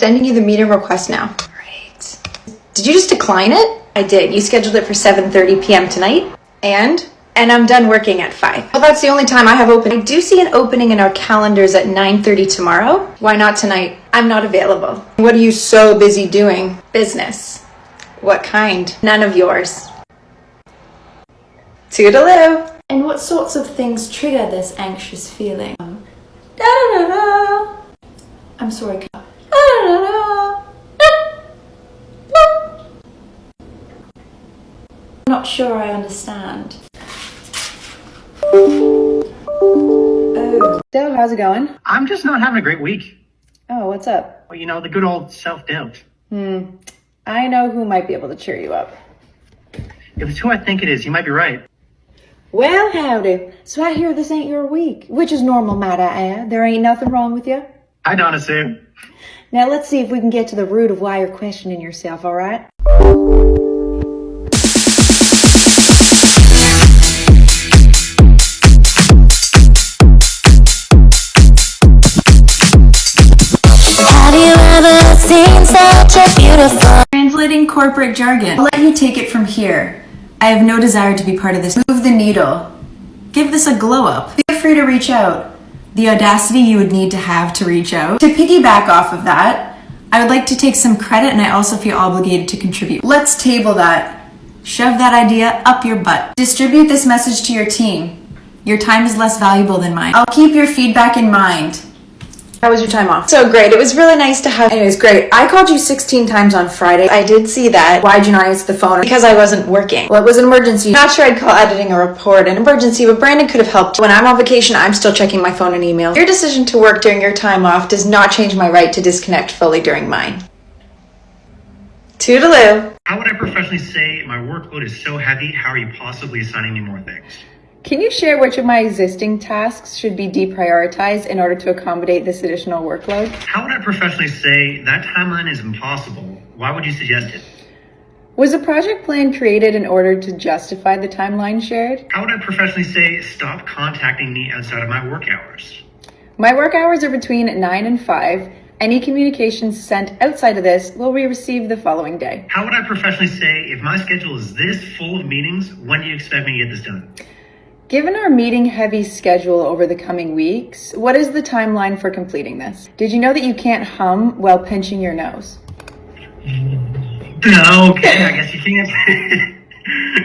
Sending you the meeting request now. Great. Did you just decline it? I did. You scheduled it for 7:30 p.m. tonight. And I'm done working at 5. Well, that's the only time I have open. I do see an opening in our calendars at 9:30 tomorrow. Why not tonight? I'm not available. What are you so busy doing? Business. What kind? None of yours. Toodaloo. And what sorts of things trigger this anxious feeling? Da-da-da-da. I'm sorry. Da-da-da-da. I'm not sure I understand. Oh. So, how's it going? I'm just not having a great week. Oh, what's up? Well, you know, the good old self-doubt. I know who might be able to cheer you up. If it's who I think it is, you might be right. Well, howdy. So I hear this ain't your week, which is normal, might I add. There ain't nothing wrong with you. Hi, Donna Sue. Now let's see if we can get to the root of why you're questioning yourself, all right? Have you ever seen such a beautiful... Translating corporate jargon. I'll let you take it from here. I have no desire to be part of this. Move the needle. Give this a glow up. Feel free to reach out. The audacity you would need to have to reach out. To piggyback off of that, I would like to take some credit and I also feel obligated to contribute. Let's table that. Shove that idea up your butt. Distribute this message to your team. Your time is less valuable than mine. I'll keep your feedback in mind. How was your time off? So great. It was really nice to have. Anyways, great. I called you 16 times on Friday. I did see that. Why'd you not answer the phone? Because I wasn't working. Well, it was an emergency. Not sure I'd call editing a report an emergency, but Brandon could have helped. When I'm on vacation, I'm still checking my phone and email. Your decision to work during your time off does not change my right to disconnect fully during mine. Toodaloo. How would I professionally say my workload is so heavy, how are you possibly assigning me more things? Can you share which of my existing tasks should be deprioritized in order to accommodate this additional workload? How would I professionally say that timeline is impossible? Why would you suggest it? Was a project plan created in order to justify the timeline shared? How would I professionally say stop contacting me outside of my work hours? My work hours are between 9 and 5. Any communications sent outside of this will be received the following day. How would I professionally say if my schedule is this full of meetings, when do you expect me to get this done? Given our meeting-heavy schedule over the coming weeks, what is the timeline for completing this? Did you know that you can't hum while pinching your nose? No, okay, I guess you can't.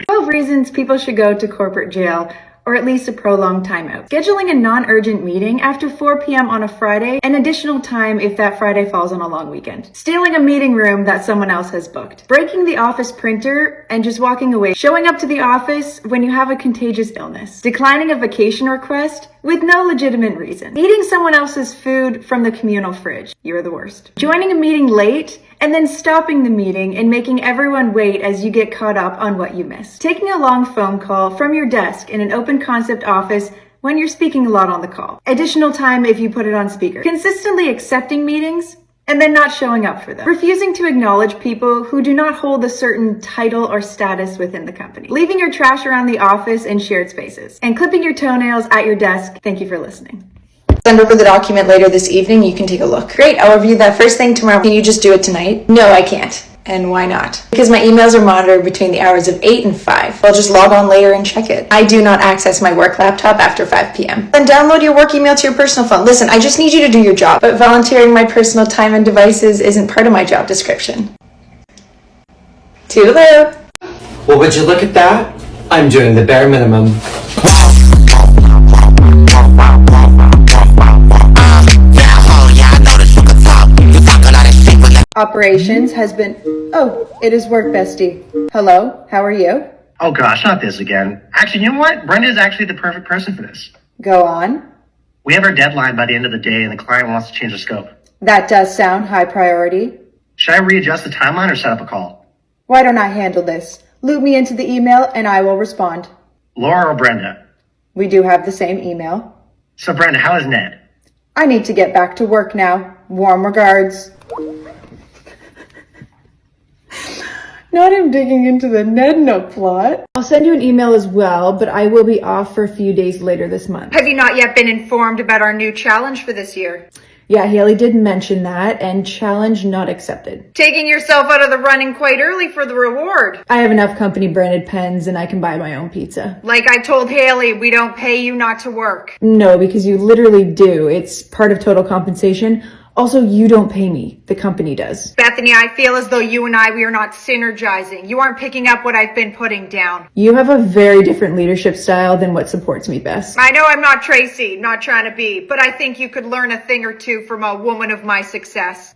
12 reasons people should go to corporate jail, or at least a prolonged timeout. Scheduling a non-urgent meeting after 4 p.m. on a Friday, and additional time if that Friday falls on a long weekend. Stealing a meeting room that someone else has booked. Breaking the office printer and just walking away. Showing up to the office when you have a contagious illness. Declining a vacation request with no legitimate reason. Eating someone else's food from the communal fridge. You're the worst. Joining a meeting late and then stopping the meeting and making everyone wait as you get caught up on what you missed. Taking a long phone call from your desk in an open concept office when you're speaking a lot on the call. Additional time if you put it on speaker. Consistently accepting meetings and then not showing up for them. Refusing to acknowledge people who do not hold a certain title or status within the company. Leaving your trash around the office and shared spaces. And clipping your toenails at your desk. Thank you for listening. Send over the document later this evening. You can take a look. Great, I'll review that first thing tomorrow. Can you just do it tonight? No, I can't. And why not? Because my emails are monitored between the hours of 8 and 5. I'll just log on later and check it. I do not access my work laptop after 5 p.m. Then download your work email to your personal phone. Listen, I just need you to do your job. But volunteering my personal time and devices isn't part of my job description. Toodaloo. Well, would you look at that? I'm doing the bare minimum. Operations has been... Oh, it is work, bestie. Hello, how are you? Oh gosh, not this again. Actually, you know what? Brenda is actually the perfect person for this. Go on. We have our deadline by the end of the day and the client wants to change the scope. That does sound high priority. Should I readjust the timeline or set up a call? Why don't I handle this? Loop me into the email and I will respond. Laura or Brenda? We do have the same email. So Brenda, how is Ned? I need to get back to work now. Warm regards. Not him digging into the Nedna plot. I'll send you an email as well, but I will be off for a few days later this month. Have you not yet been informed about our new challenge for this year? Yeah, Haley did mention that, and challenge not accepted. Taking yourself out of the running quite early for the reward. I have enough company branded pens and I can buy my own pizza. Like I told Haley, we don't pay you not to work. No, because you literally do. It's part of total compensation. Also, you don't pay me. The company does. Bethany, I feel as though you and we are not synergizing. You aren't picking up what I've been putting down. You have a very different leadership style than what supports me best. I know I'm not Tracy, not trying to be, but I think you could learn a thing or two from a woman of my success.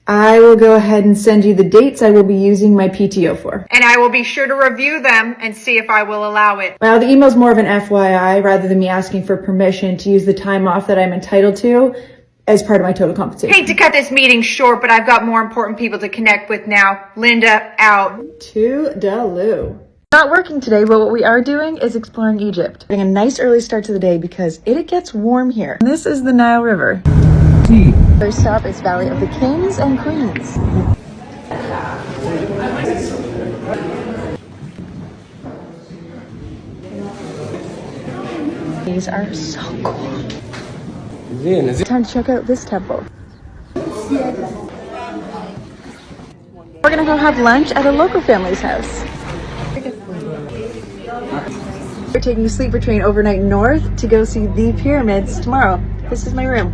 I will go ahead and send you the dates I will be using my PTO for. And I will be sure to review them and see if I will allow it. Well, the email's more of an FYI rather than me asking for permission to use the time off that I'm entitled to as part of my total compensation. Hate to cut this meeting short, but I've got more important people to connect with now. Linda, out. Toodaloo. Not working today, but what we are doing is exploring Egypt. Having a nice early start to the day because it gets warm here. This is the Nile River. First stop is Valley of the Kings and Queens. These are so cool. Time to check out this temple. We're gonna go have lunch at a local family's house. We're taking a sleeper train overnight north to go see the pyramids tomorrow. This is my room.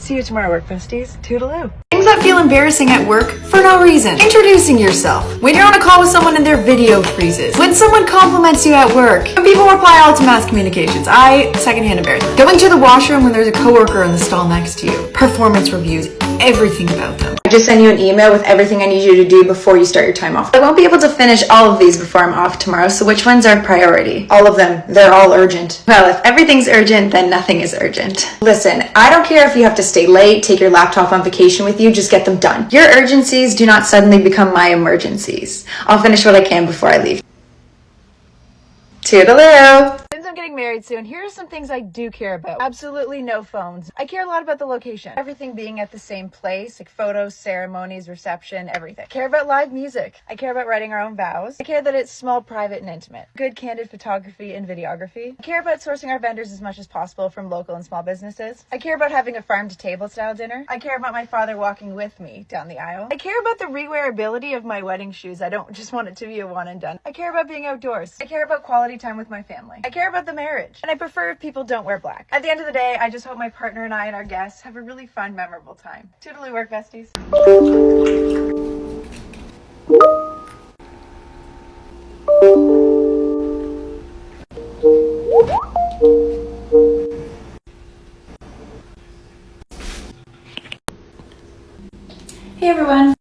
See you tomorrow, work besties. Toodaloo. Things that feel embarrassing at work for no reason. Introducing yourself. When you're on a call with someone and their video freezes. When someone compliments you at work. When people reply all to mass communications. Secondhand embarrassment. Going to the washroom when there's a coworker in the stall next to you. Performance reviews. Everything about them. I just sent you an email with everything I need you to do before you start your time off. I won't be able to finish all of these before I'm off tomorrow, so which ones are priority? All of them. They're all urgent. Well, if everything's urgent, then nothing is urgent. Listen, I don't care if you have to stay late, take your laptop on vacation with you, just get them done. Your urgencies do not suddenly become my emergencies. I'll finish what I can before I leave. Toodaloo! Since I'm getting married soon, here are some things I do care about. Absolutely no phones. I care a lot about the location. Everything being at the same place, like photos, ceremonies, reception, everything. I care about live music. I care about writing our own vows. I care that it's small, private, and intimate. Good, candid photography and videography. I care about sourcing our vendors as much as possible from local and small businesses. I care about having a farm-to-table style dinner. I care about my father walking with me down the aisle. I care about the rewearability of my wedding shoes. I don't just want it to be a one and done. I care about being outdoors. I care about quality time with my family. I care about the marriage. And I prefer if people don't wear black. At the end of the day, I just hope my partner and I and our guests have a really fun, memorable time. Toodaloo, work besties. Hey everyone.